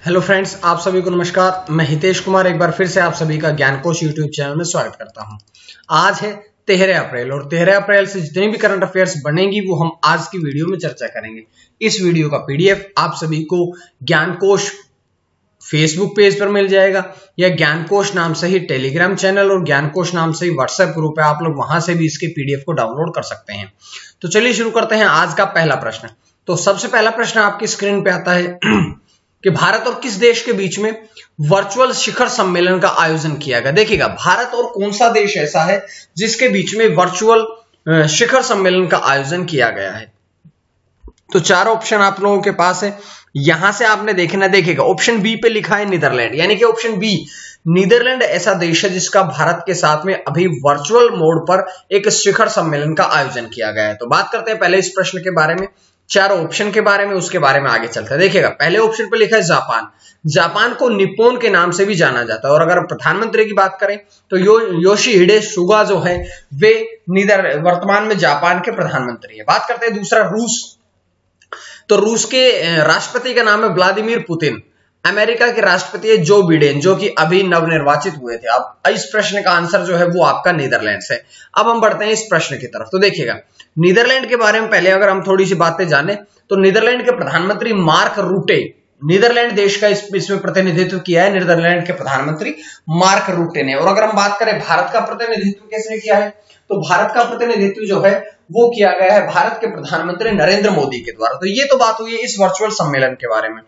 Hello friends, आप सभी को नमस्कार। मैं हितेश कुमार एक बार फिर से आप सभी का ज्ञानकोश यूट्यूब चैनल में स्वागत करता हूं। आज है 13 अप्रैल और 13 अप्रैल से जितनी भी करंट अफेयर्स बनेंगी वो हम आज की वीडियो में चर्चा करेंगे। इस वीडियो का पीडीएफ आप सभी को ज्ञानकोश फेसबुक पेज पर मिल जाएगा या ज्ञानकोश नाम से ही टेलीग्राम चैनल और ज्ञानकोश नाम से ही व्हाट्सएप ग्रुप है, आप लोग वहां से भी इसके पीडीएफ को डाउनलोड कर सकते हैं। तो चलिए शुरू करते हैं आज का पहला प्रश्न। तो सबसे पहला प्रश्न आपकी स्क्रीन पे आता है कि भारत और किस देश के बीच में वर्चुअल शिखर सम्मेलन का आयोजन किया गया। देखिएगा, भारत और कौन सा देश ऐसा है जिसके बीच में वर्चुअल शिखर सम्मेलन का आयोजन किया गया है। तो चार ऑप्शन आप लोगों के पास है, यहां से आपने देखिएगा ऑप्शन बी पे लिखा है नीदरलैंड, यानी कि ऑप्शन बी नीदरलैंड ऐसा देश है जिसका भारत के साथ में अभी वर्चुअल मोड पर एक शिखर सम्मेलन का आयोजन किया गया है। तो बात करते हैं पहले इस प्रश्न के बारे में, चारों ऑप्शन के बारे में, उसके बारे में आगे चलते हैं। देखिएगा, पहले ऑप्शन पर लिखा है जापान। जापान को निप्पॉन के नाम से भी जाना जाता है। और अगर प्रधानमंत्री की बात करें तो योशिहिडे सुगा जो है वे वर्तमान में जापान के प्रधानमंत्री है। बात करते हैं दूसरा रूस। तो रूस के राष्ट्रपति का नाम है व्लादिमीर पुतिन। अमेरिका के राष्ट्रपति है जो बिडेन, जो कि अभी नवनिर्वाचित हुए थे। अब इस प्रश्न का आंसर जो है वो आपका नीदरलैंड है। अब हम बढ़ते हैं इस प्रश्न की तरफ। तो देखिएगा, नीदरलैंड के बारे में पहले अगर हम थोड़ी सी बातें जाने तो नीदरलैंड के प्रधानमंत्री मार्क रूटे, नीदरलैंड देश का इसमें प्रतिनिधित्व किया है नीदरलैंड के प्रधानमंत्री मार्क रूटे ने। और अगर हम बात करें भारत का प्रतिनिधित्व कैसे किया है, तो भारत का प्रतिनिधित्व जो है वो किया गया है भारत के प्रधानमंत्री नरेंद्र मोदी के द्वारा। तो ये तो बात हुई है इस वर्चुअल सम्मेलन के बारे में।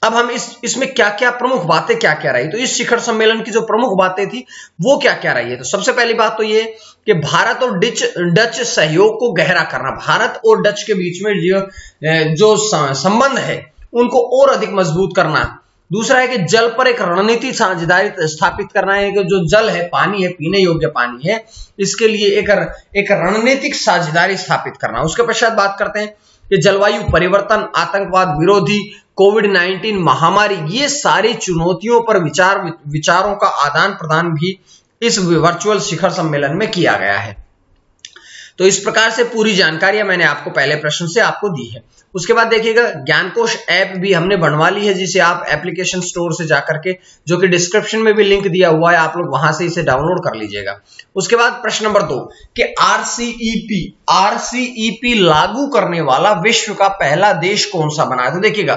अब हम इसमें क्या क्या प्रमुख बातें क्या क्या रही, तो इस शिखर सम्मेलन की जो प्रमुख बातें थी वो क्या क्या रही है। तो सबसे पहली बात तो ये कि भारत और डच सहयोग को गहरा करना, भारत और डच के बीच में जो संबंध है उनको और अधिक मजबूत करना। दूसरा है कि जल पर एक रणनीति साझेदारी स्थापित करना है कि जो जल है, पानी है, पीने योग्य पानी है, इसके लिए एक रणनीतिक साझेदारी स्थापित करना। उसके पश्चात बात करते हैं कि जलवायु परिवर्तन, आतंकवाद विरोधी, कोविड-19 महामारी, ये सारी चुनौतियों पर विचारों का आदान प्रदान भी इस वर्चुअल शिखर सम्मेलन में किया गया है। तो इस प्रकार से पूरी जानकारियां मैंने आपको पहले प्रश्न से आपको दी है। उसके बाद देखिएगा, ज्ञानकोश ऐप भी हमने बनवा ली है, जिसे आप एप्लीकेशन स्टोर से जाकर के, जो कि डिस्क्रिप्शन में भी लिंक दिया हुआ है, आप लोग वहां से इसे डाउनलोड कर लीजिएगा। उसके बाद प्रश्न नंबर 2 कि आरसीईपी लागू करने वाला विश्व का पहला देश कौन सा बना है। तो देखिएगा,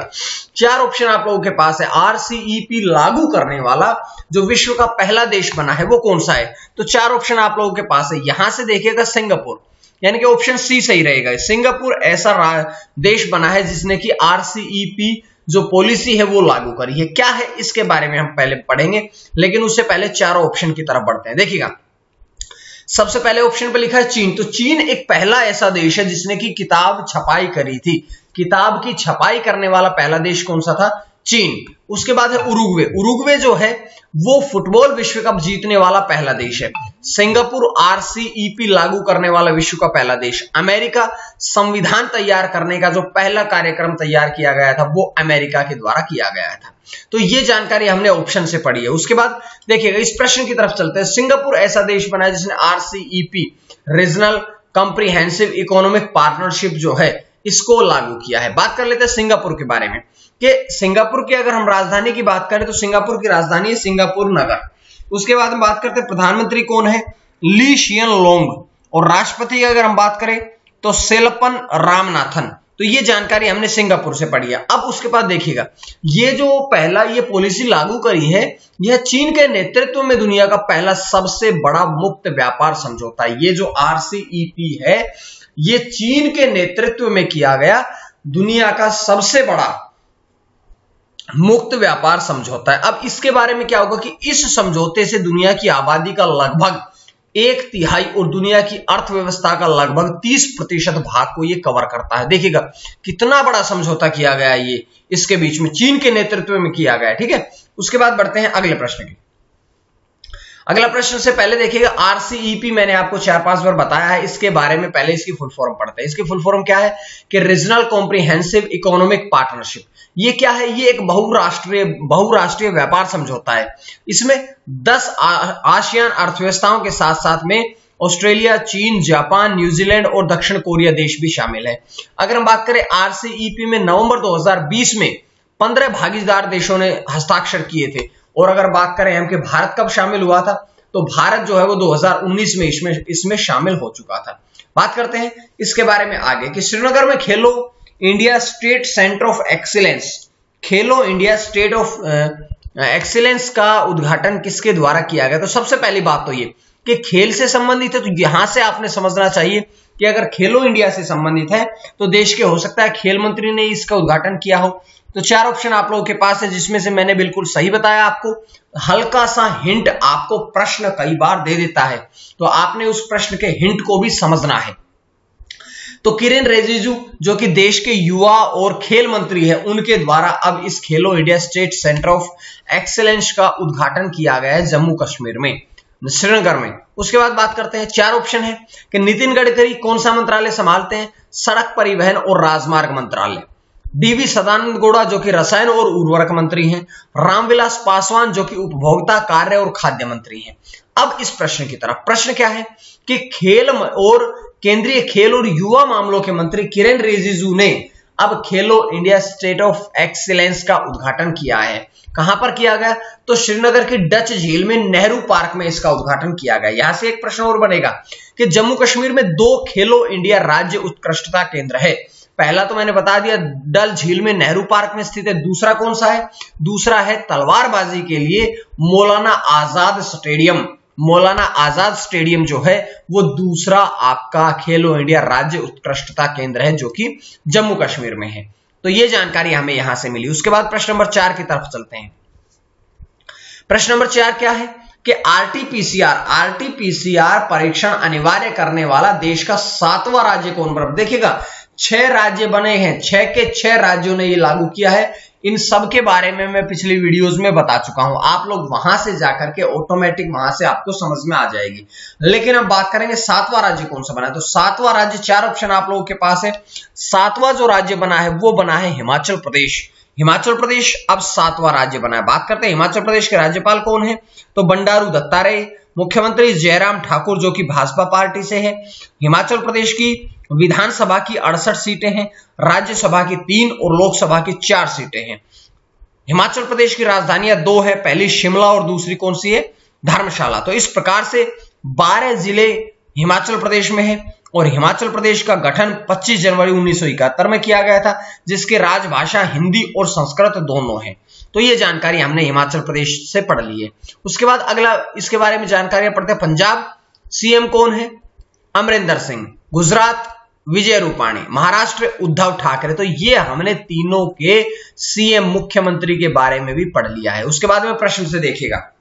चार ऑप्शन आप लोगों के पास है। आरसीईपी लागू करने वाला जो विश्व का पहला देश बना है वो कौन सा है, तो चार ऑप्शन आप लोगों के पास है। यहां से देखिएगा सिंगापुर, यानी कि ऑप्शन सी सही रहेगा। सिंगापुर ऐसा देश बना है जिसने कि आरसीईपी जो पॉलिसी है वो लागू करी है। क्या है इसके बारे में हम पहले पढ़ेंगे, लेकिन उससे पहले चारों ऑप्शन की तरफ बढ़ते हैं। देखिएगा, सबसे पहले ऑप्शन पे लिखा है चीन। तो चीन एक पहला ऐसा देश है जिसने की किताब छपाई करी थी। किताब की छपाई करने वाला पहला देश कौन सा था, चीन। उसके बाद है उरुग्वे। उरुग्वे जो है वो फुटबॉल विश्व कप जीतने वाला पहला देश है। सिंगापुर आरसीईपी लागू करने वाला विश्व का पहला देश। अमेरिका, संविधान तैयार करने का जो पहला कार्यक्रम तैयार किया गया था वो अमेरिका के द्वारा किया गया था। तो ये जानकारी हमने ऑप्शन से पढ़ी है। उसके बाद देखिएगा, इस प्रश्न की तरफ चलते हैं। सिंगापुर ऐसा देश बना है जिसने RCEP, regional comprehensive economic partnership जो है इसको लागू किया है। बात कर लेते हैं सिंगापुर के बारे में कि सिंगापुर की अगर हम राजधानी की बात करें तो सिंगापुर की राजधानी है सिंगापुर नगर। उसके बाद हम बात करते हैं प्रधानमंत्री कौन है, ली शियन लोंग। और राष्ट्रपति की अगर हम बात करें तो सेलपन रामनाथन। तो ये जानकारी हमने सिंगापुर से पढ़ी है। अब उसके बाद देखिएगा, ये जो पहला ये पॉलिसी लागू करी है यह चीन के नेतृत्व में दुनिया का पहला सबसे बड़ा मुक्त व्यापार समझौता है। ये जो आरसीईपी है ये चीन के नेतृत्व में किया गया दुनिया का सबसे बड़ा मुक्त व्यापार समझौता है। अब इसके बारे में क्या होगा कि इस समझौते से दुनिया की आबादी का लगभग 1/3 और दुनिया की अर्थव्यवस्था का लगभग 30% भाग को ये कवर करता है। देखिएगा कितना बड़ा समझौता किया गया है, ये इसके बीच में चीन के नेतृत्व में किया गया है। ठीक है, उसके बाद बढ़ते हैं अगले प्रश्न की। अगला प्रश्न से पहले देखिएगा, आरसीईपी मैंने आपको 4-5 बार बताया है, इसके बारे में पहले इसकी फुल फॉर्म पढ़ते हैं। इसकी फुल फॉर्म क्या है कि रीजनल कॉम्प्रिहेंसिव इकोनॉमिक पार्टनरशिप। ये क्या है, ये एक बहुराष्ट्रीय व्यापार समझौता है। इसमें 10 आसियान अर्थव्यवस्थाओं के साथ साथ में ऑस्ट्रेलिया, चीन, जापान, न्यूजीलैंड और दक्षिण कोरिया देश भी शामिल है। अगर हम बात करें आरसीईपी में नवंबर 2020 में 15 भागीदार देशों ने हस्ताक्षर किए थे। और अगर बात करें हम कि भारत कब शामिल हुआ था, तो भारत जो है वो 2019 में इसमें शामिल हो चुका था। बात करते हैं इसके बारे में आगे कि श्रीनगर में खेलो India state centre of excellence, Khelo India state of excellence का उद्घाटन किसके द्वारा किया गया। तो सबसे पहली बात तो ये कि खेल से संबंधित है, तो यहां से आपने समझना चाहिए कि अगर खेलो इंडिया से संबंधित है तो देश के हो सकता है खेल मंत्री ने इसका उद्घाटन किया हो। तो 4 ऑप्शन आप लोगों के पास है, जिसमें से मैंने बिल्कुल सही बताया आपको। हल्का सा हिंट आपको प्रश्न कई बार दे देता है, तो आपने उस प्रश्न के हिंट को भी समझना है। तो किरेन रिजिजू जो कि देश के युवा और खेल मंत्री है, उनके द्वारा अब इस खेलो India state centre of excellence का उद्घाटन किया गया है जम्मू कश्मीर में, श्रीनगर में। उसके बाद बात करते हैं, 4 ऑप्शन है कि नितिन गडकरी कौन सा मंत्रालय संभालते हैं, सड़क परिवहन और राजमार्ग मंत्रालय। डीवी सदानंद गौड़ा जो कि रसायन और उर्वरक मंत्री हैं। रामविलास पासवान जो कि उपभोक्ता कार्य और खाद्य मंत्री हैं। अब इस प्रश्न की तरफ, प्रश्न क्या है कि खेल और केंद्रीय खेल और युवा मामलों के मंत्री किरेन रिजिजू ने अब खेलो इंडिया स्टेट ऑफ एक्सीलेंस का उद्घाटन किया है। कहां पर किया गया, तो श्रीनगर की डच झील में नेहरू पार्क में इसका उद्घाटन किया गया। यहां से एक प्रश्न और बनेगा कि जम्मू कश्मीर में 2 खेलो इंडिया राज्य उत्कृष्टता केंद्र है। पहला तो मैंने बता दिया डल झील में नेहरू पार्क में स्थित है। दूसरा कौन सा है, दूसरा है तलवारबाजी के लिए मौलाना आजाद स्टेडियम। मौलाना आजाद स्टेडियम जो है वो दूसरा आपका खेलो इंडिया राज्य उत्कृष्टता केंद्र है, जो कि जम्मू कश्मीर में है। तो ये जानकारी हमें यहां से मिली। उसके बाद प्रश्न नंबर 4 की तरफ चलते हैं। प्रश्न नंबर 4 क्या है कि आरटीपीसीआर परीक्षण अनिवार्य करने वाला देश का 7वां राज्य कौन बना। देखिएगा 6 राज्य बने हैं, 6 के 6 राज्यों ने ये लागू किया है। इन सब के बारे में मैं पिछली वीडियोस में बता चुका हूं, आप लोग वहां से जाकर के ऑटोमेटिक वहां से आपको समझ में आ जाएगी। लेकिन अब बात करेंगे 7वां राज्य कौन सा बना है। तो 7वां राज्य, 4 ऑप्शन आप लोगों के पास है। 7वां जो राज्य बना है वो बना है हिमाचल प्रदेश। हिमाचल प्रदेश अब 7वां राज्य बना है। बात करते हैं हिमाचल प्रदेश के राज्यपाल कौन है, तो बंडारू दत्तात्रेय। मुख्यमंत्री जयराम ठाकुर जो कि भाजपा पार्टी से है। हिमाचल प्रदेश की विधानसभा की 68 सीटें हैं, राज्यसभा की 3 और लोकसभा की 4 सीटें हैं। हिमाचल प्रदेश की राजधानियां 2 है, पहली शिमला और दूसरी कौन सी है, धर्मशाला। तो इस प्रकार से 12 जिले हिमाचल प्रदेश में है। और हिमाचल प्रदेश का गठन 25 जनवरी 1971 में किया गया था, जिसके राजभाषा हिंदी और संस्कृत दोनों है। तो ये जानकारी हमने हिमाचल प्रदेश से पढ़ ली है। उसके बाद अगला इसके बारे में जानकारी पढ़ते हैं। पंजाब सीएम कौन है, अमरिंदर सिंह। गुजरात विजय रूपाणी। महाराष्ट्र उद्धव ठाकरे। तो ये हमने तीनों के सीएम मुख्यमंत्री के बारे में भी पढ़ लिया है। उसके बाद में प्रश्न से देखिएगा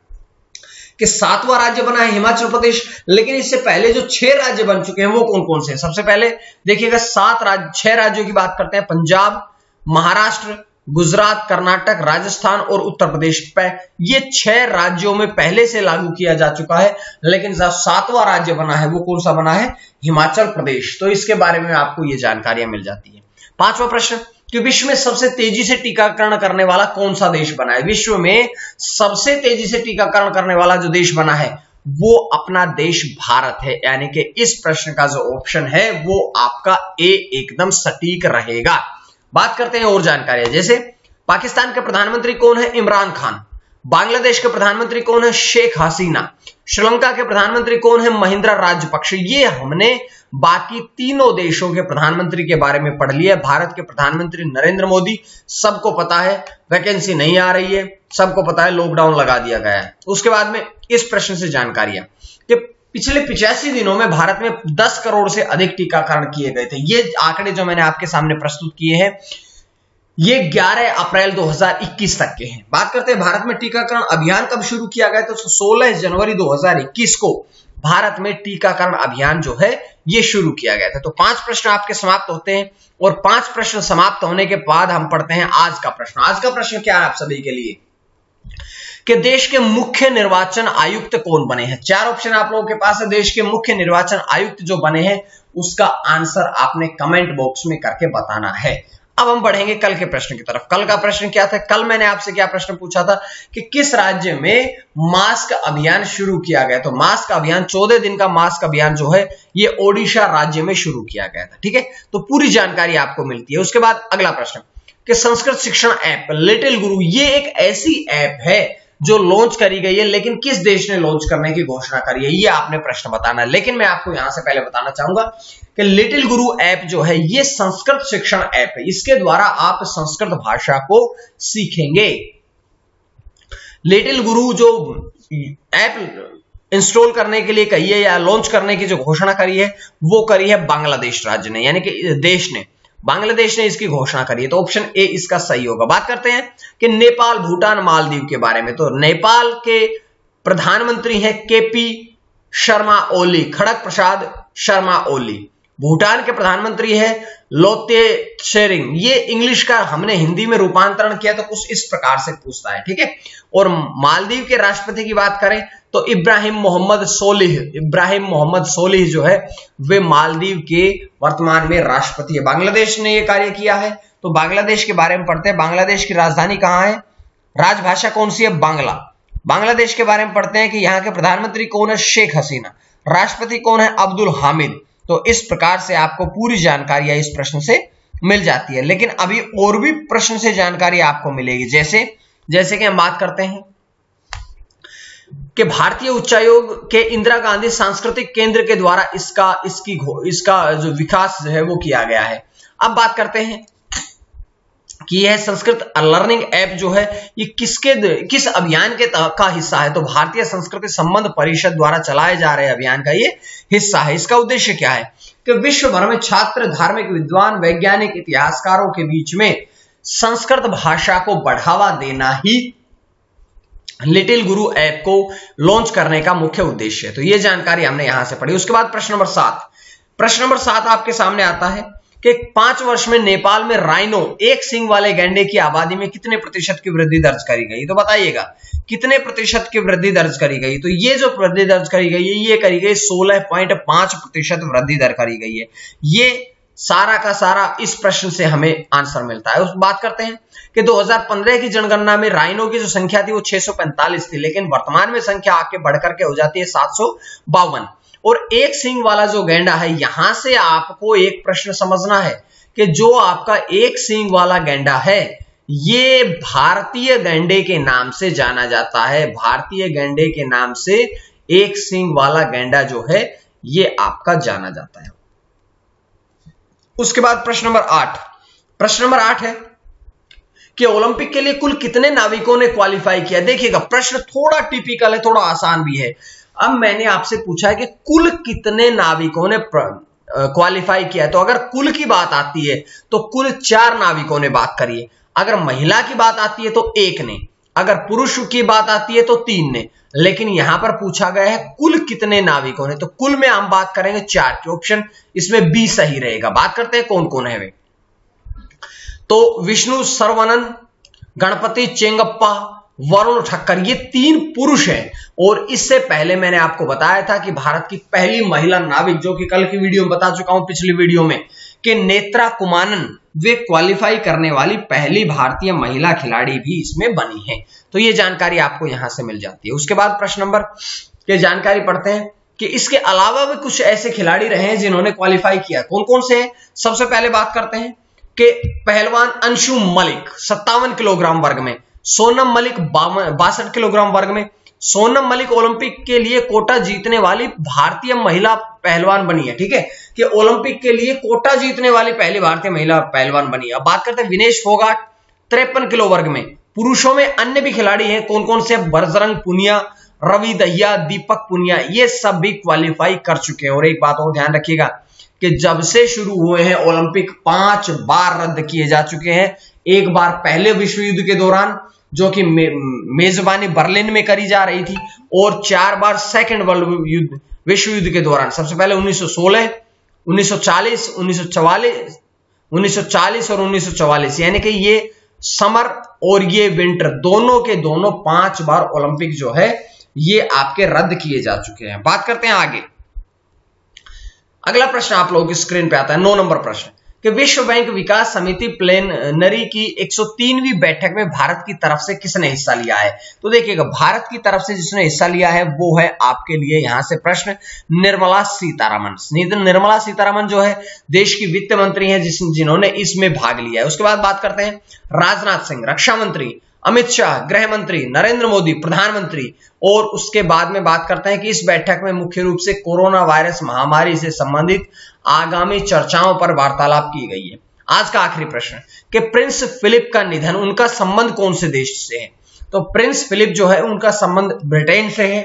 कि 7वां राज्य बना है हिमाचल प्रदेश, लेकिन इससे पहले जो 6 राज्य बन चुके हैं वो कौन कौन से हैं। सबसे पहले देखिएगा 6 राज्यों की बात करते हैं। पंजाब, महाराष्ट्र, गुजरात, कर्नाटक, राजस्थान और उत्तर प्रदेश। ये 6 राज्यों में पहले से लागू किया जा चुका है, लेकिन जो 7वां राज्य बना है वो कौन सा बना है, हिमाचल प्रदेश। तो इसके बारे में आपको ये जानकारियां मिल जाती है। 5वां प्रश्न कि विश्व में सबसे तेजी से टीकाकरण करने वाला कौन सा देश बना है। विश्व में सबसे तेजी से टीकाकरण करने वाला जो देश बना है वो अपना देश भारत है। यानी कि इस प्रश्न का जो ऑप्शन है वो आपका ए एकदम सटीक रहेगा। बात करते हैं और जानकारियां, जैसे पाकिस्तान के प्रधानमंत्री कौन है, इमरान खान। बांग्लादेश के प्रधानमंत्री कौन है, शेख हसीना। श्रीलंका के प्रधानमंत्री कौन है, महिंद्रा राजपक्ष। ये हमने बाकी तीनों देशों के प्रधानमंत्री के बारे में पढ़ लिया। भारत के प्रधानमंत्री नरेंद्र मोदी, सबको पता है वैकेंसी नहीं आ रही है, सबको पता है लॉकडाउन लगा दिया गया है। उसके बाद में इस प्रश्न से जानकारियां कि पिछले 85 दिनों में भारत में 10 करोड़ से अधिक टीकाकरण किए गए थे। ये आंकड़े जो मैंने आपके सामने प्रस्तुत किए हैं ये 11 अप्रैल 2021 तक के हैं। बात करते हैं भारत में टीकाकरण अभियान कब शुरू किया गया, तो 16 जनवरी 2021 को भारत में टीकाकरण अभियान जो है ये शुरू किया गया था। तो 5 प्रश्न आपके समाप्त होते हैं और 5 प्रश्न समाप्त होने के बाद हम पढ़ते हैं आज का प्रश्न। आज का प्रश्न क्या है आप सभी के लिए कि देश के मुख्य निर्वाचन आयुक्त कौन बने हैं। 4 ऑप्शन आप लोगों के पास है। देश के मुख्य निर्वाचन आयुक्त जो बने हैं उसका आंसर आपने कमेंट बॉक्स में करके बताना है। अब हम बढ़ेंगे कल के प्रश्न की तरफ। कल का प्रश्न क्या था, कल मैंने आपसे क्या प्रश्न पूछा था कि किस राज्य में मास्क अभियान शुरू किया गया। तो मास्क अभियान 14 दिन का मास्क अभियान जो है ये ओडिशा राज्य में शुरू किया गया था। ठीक है, तो पूरी जानकारी आपको मिलती है। उसके बाद अगला प्रश्न कि संस्कृत शिक्षण ऐप लिटिल गुरु ये एक ऐसी ऐप है जो लॉन्च करी गई है, लेकिन किस देश ने लॉन्च करने की घोषणा करी है ये आपने प्रश्न बताना है। लेकिन मैं आपको यहां से पहले बताना चाहूंगा कि लिटिल गुरु ऐप जो है ये संस्कृत शिक्षण ऐप है, इसके द्वारा आप संस्कृत भाषा को सीखेंगे। लिटिल गुरु जो ऐप इंस्टॉल करने के लिए कही है या लॉन्च करने की जो घोषणा करी है वो करी है बांग्लादेश राज्य ने, यानी कि देश ने, बांग्लादेश ने इसकी घोषणा करी है। तो ऑप्शन ए इसका सही होगा। बात करते हैं कि नेपाल, भूटान, मालदीव के बारे में। तो नेपाल के प्रधानमंत्री हैं केपी शर्मा ओली, खड़ग प्रसाद शर्मा ओली। भूटान के प्रधानमंत्री है लोते शेरिंग। ये इंग्लिश का हमने हिंदी में रूपांतरण किया तो कुछ इस प्रकार से पूछता है, ठीक है। और मालदीव के राष्ट्रपति की बात करें तो इब्राहिम मोहम्मद सोलिह जो है वे मालदीव के वर्तमान में राष्ट्रपति है। बांग्लादेश ने यह कार्य किया है। तो बांग्लादेश के बारे में पढ़ते हैं। बांग्लादेश की राजधानी कहां है, राजभाषा कौन सी है, बांग्ला। बांग्लादेश के बारे में पढ़ते हैं कि यहाँ के प्रधानमंत्री कौन है, शेख हसीना। राष्ट्रपति कौन है, अब्दुल हामिद। तो इस प्रकार से आपको पूरी जानकारी इस प्रश्न से मिल जाती है। लेकिन अभी और भी प्रश्न से जानकारी आपको मिलेगी, जैसे कि हम बात करते हैं कि भारतीय उच्चायोग के इंदिरा गांधी सांस्कृतिक केंद्र के द्वारा इसका जो विकास है वो किया गया है। अब बात करते हैं कि यह संस्कृत लर्निंग ऐप जो है ये किस अभियान का हिस्सा है। तो भारतीय संस्कृति संबंध परिषद द्वारा चलाए जा रहे अभियान का ये हिस्सा है। इसका उद्देश्य क्या है कि विश्व भर में छात्र, धार्मिक विद्वान, वैज्ञानिक, इतिहासकारों के बीच में संस्कृत भाषा को बढ़ावा देना ही लिटिल गुरु ऐप को लॉन्च करने का मुख्य उद्देश्य है। तो ये जानकारी हमने यहां से पढ़ी। उसके बाद प्रश्न नंबर 7 आपके सामने आता है कि 5 वर्ष में नेपाल में राइनो, एक सींग वाले गैंडे की आबादी में कितने प्रतिशत की वृद्धि दर्ज करी गई। तो बताइएगा कितने प्रतिशत की वृद्धि दर्ज करी गई। तो ये जो वृद्धि दर्ज करी गई है ये करी गई 16.5% वृद्धि दर करी गई है। ये सारा का सारा इस प्रश्न से हमें आंसर मिलता है। उस बात करते हैं कि 2015 की जनगणना में राइनो की जो संख्या थी वो 645 थी, लेकिन वर्तमान में संख्या आगे बढ़कर के हो जाती है 752। और एक सींग वाला जो गैंडा है, यहां से आपको एक प्रश्न समझना है कि जो आपका एक सींग वाला गैंडा है ये भारतीय गैंडे के नाम से जाना जाता है। भारतीय गैंडे के नाम से एक सींग वाला गैंडा जो है ये आपका जाना जाता है। उसके बाद प्रश्न नंबर 8 है कि ओलंपिक के लिए कुल कितने नाविकों ने क्वालिफाई किया। देखिएगा प्रश्न थोड़ा टिपिकल है, थोड़ा आसान भी है। अब मैंने आपसे पूछा है कि कुल कितने नाविकों ने क्वालिफाई किया। तो अगर कुल की बात आती है तो कुल 4 नाविकों ने बात करी है। अगर महिला की बात आती है तो 1 ने, अगर पुरुष की बात आती है तो 3 ने, लेकिन यहां पर पूछा गया है कुल कितने नाविकों ने। तो कुल में हम बात करेंगे 4 की। ऑप्शन इसमें बी सही रहेगा। बात करते हैं कौन कौन है वे। तो विष्णु सरवनन, गणपति चेंगप्पा, वरुण ठक्कर, ये 3 पुरुष हैं। और इससे पहले मैंने आपको बताया था कि भारत की पहली महिला नाविक, जो कि कल की वीडियो में बता चुका हूं, पिछली वीडियो में, कि नेत्रा कुमानन, वे क्वालिफाई करने वाली पहली भारतीय महिला खिलाड़ी भी इसमें बनी है। तो ये जानकारी आपको यहां से मिल जाती है। उसके बाद प्रश्न नंबर की जानकारी पढ़ते हैं कि इसके अलावा भी कुछ ऐसे खिलाड़ी रहे हैं जिन्होंने क्वालिफाई किया। कौन कौन से हैं? सबसे पहले बात करते हैं कि पहलवान अंशु मलिक 57 किलोग्राम वर्ग में, सोनम मलिक 62 किलोग्राम वर्ग में। सोनम मलिक ओलंपिक के लिए कोटा जीतने वाली भारतीय महिला पहलवान बनी है। ठीक है, कि ओलंपिक के लिए कोटा जीतने वाली पहली भारतीय महिला पहलवान बनी है। अब बात करते हैं विनेश फोगाट 53 किलो वर्ग में। पुरुषों में अन्य भी खिलाड़ी हैं। कौन कौन से? बजरंग पुनिया, रवि दहिया, दीपक पुनिया, ये सब भी क्वालिफाई कर चुके हैं। और एक बात और ध्यान रखिएगा कि जब से शुरू हुए हैं ओलंपिक 5 बार रद्द किए जा चुके हैं। एक बार पहले विश्व युद्ध के दौरान, जो कि मेजबानी बर्लिन में करी जा रही थी, और 4 बार सेकेंड वर्ल्ड विश्व युद्ध के दौरान। सबसे पहले 1916, 1940, 1940 और 1944, यानी कि ये समर और ये विंटर दोनों के दोनों 5 बार ओलंपिक जो है ये आपके रद्द किए जा चुके हैं। बात करते हैं आगे। अगला प्रश्न आप लोगों की स्क्रीन पे आता है 9 नंबर प्रश्न कि विश्व बैंक विकास समिति प्लेनरी की 103वीं बैठक में भारत की तरफ से किसने हिस्सा लिया है? तो देखिएगा, भारत की तरफ से जिसने हिस्सा लिया है वो है आपके लिए यहां से प्रश्न निर्मला सीतारमण। निर्मला सीतारमण जो है देश की वित्त मंत्री हैं जिन्होंने इसमें भाग लिया है। उसके बाद बात करते हैं राजनाथ सिंह रक्षा मंत्री, अमित शाह गृह मंत्री, नरेंद्र मोदी प्रधानमंत्री, और उसके बाद में बात करते हैं कि इस बैठक में मुख्य रूप से कोरोना वायरस महामारी से संबंधित आगामी चर्चाओं पर वार्तालाप की गई है। आज का आखिरी प्रश्न कि प्रिंस फिलिप का निधन, उनका संबंध कौन से देश से है? तो प्रिंस फिलिप जो है उनका संबंध ब्रिटेन से है।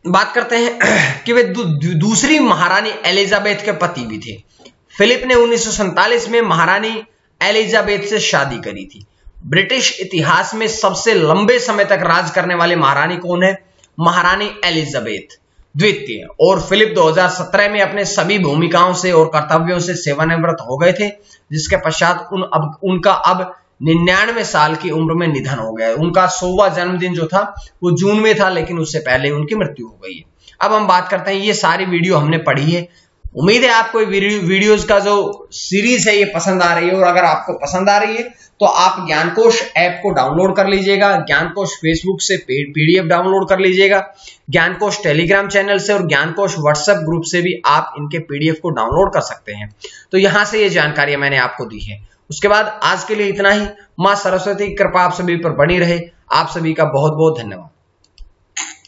बात करते हैं कि वे दूसरी महारानी एलिजाबेथ के पति भी थे। फिलिप ने 1947 में महारानी एलिजाबेथ से शादी करी थी। ब्रिटिश इतिहास में सबसे लंबे समय तक राज करने वाली महारानी कौन है? महारानी एलिजाबेथ द्वितीय। और फिलिप 2017 में अपने सभी भूमिकाओं से और कर्तव्यों से सेवानिवृत्त हो गए थे, जिसके पश्चात उनका अब 99 साल की उम्र में निधन हो गया। उनका 100वां जन्मदिन जो था वो जून में था, लेकिन उससे पहले उनकी मृत्यु हो गई है। अब हम बात करते हैं, ये सारी वीडियो हमने पढ़ी है। उम्मीद है आपको वीडियोस का जो सीरीज है ये पसंद आ रही है, और अगर आपको पसंद आ रही है तो आप ज्ञानकोश ऐप को डाउनलोड कर लीजिएगा, ज्ञानकोश फेसबुक से पीडीएफ डाउनलोड कर लीजिएगा, ज्ञानकोश टेलीग्राम चैनल से और ज्ञानकोश व्हाट्सएप ग्रुप से भी आप इनके पीडीएफ को डाउनलोड कर सकते हैं। तो यहां से ये जानकारी मैंने आपको दी है। उसके बाद आज के लिए इतना ही। मां सरस्वती की कृपा आप सभी पर बनी रहे। आप सभी का बहुत बहुत धन्यवाद।